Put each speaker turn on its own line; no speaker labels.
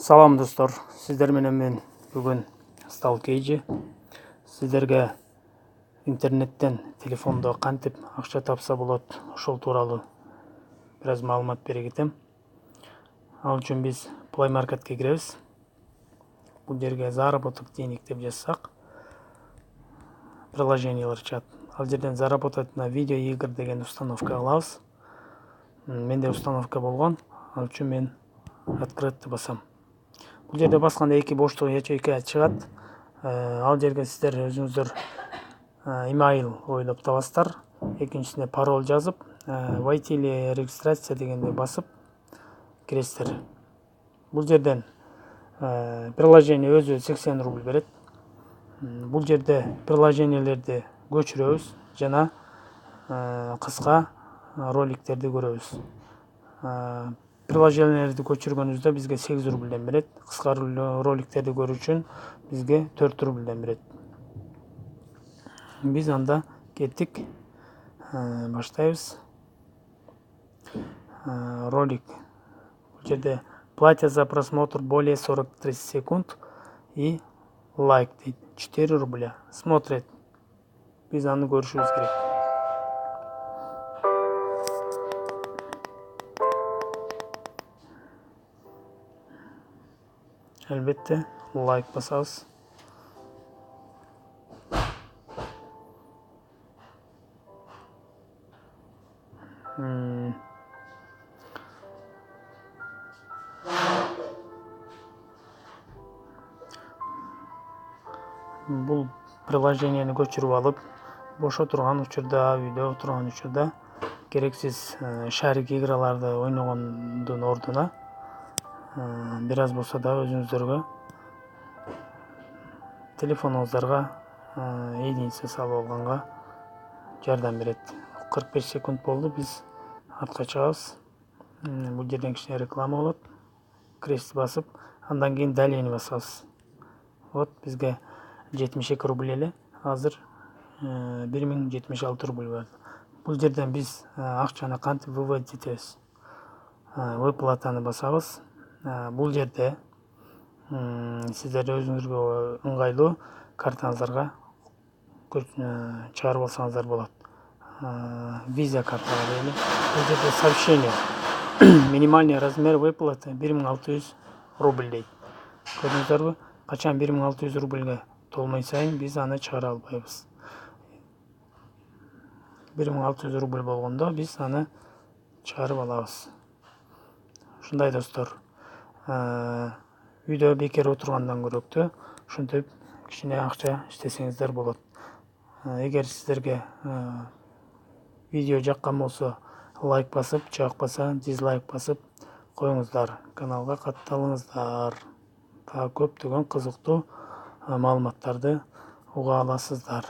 Салам достор, сіздер менен мен бүгін Сталкейджи. Сіздерге интернеттен телефондо кантип акча тапса болот, ошол тууралуу бир аз маалымат бере кетем. Ал үчүн биз Play Marketке киребиз. Бул жерге заработок денег деп жазсак, приложениялар чыгат. Ал жерден заработать на видеоигр деген установка алабыз. Менде установка болгон, ал үчүн мен открытты басам. Бул жерде басканда эки боштук ячейка чыгат. Ал жерге сиздер өзүңүздөр имейл ойлоп табасыздар. Экинчисине пароль жазып, войти или регистрация дегенде басып киресиздер. Бул жерден приложение өзү 80 рубль берет. Бул жерде приложениелерди көчүрөбүз жана кыска роликтерди көрөбүз. Приложениелерди көчүргөнүбүздө бизге 8 рубльден берет. Кыска роликтерди көрүү үчүн бизге 4 рубльден берет. Биз анда кеттик. Баштайбыз. Ролик. Бул жерде платят за просмотр более 43 секунд и лайк дейт. 4 рубля. Смотрит. Биз аны көрүшүбүз керек. Әлбетте, лайк басабыз. Бул приложениени көчүрүп алып, бошо турган учурда, үйдө отурган учурда керексиз шарик играларды ойногондун ордуна бир аз болсо да өзүңүздөргө телефонуңуздарга единица салып алганга жардам берет. 45 секунд болду, биз артка чыгабыз. Бул жерден кичине реклама болот. Крест басып, андан кийин далее басабыз. Вот бизге 72 рубль эле, азыр 1076 рубль бар. Бул жерден биз акчаны кантип выводить этебиз? Выплатаны басабыз. Бул жерде сиздер өзүңүзгө ыңгайлуу картаңыздарга чыгарып алсаңыздар болот. Виза картага дейли. Бул жерде сообщение. Минимальный размер выплаты 1600 рубль дейт. Көрдүңүздөрбү? Качан 1600 рубльге толмой сайын биз аны чыгара албайбыз. 1600 рубль болгондо биз аны чыгарып алабыз. Ушундай достор. Үйдө бекер отургандан көрөктүү ушинтип кичине акча иштесеңиздер болот. Эгер сиздерге видео жаккан болсо лайк басып, жакпаса дизлайк басып коюңуздар. Каналга катталыңыздар. Көптөгөн кызыктуу маалыматтарды уга аласыздар.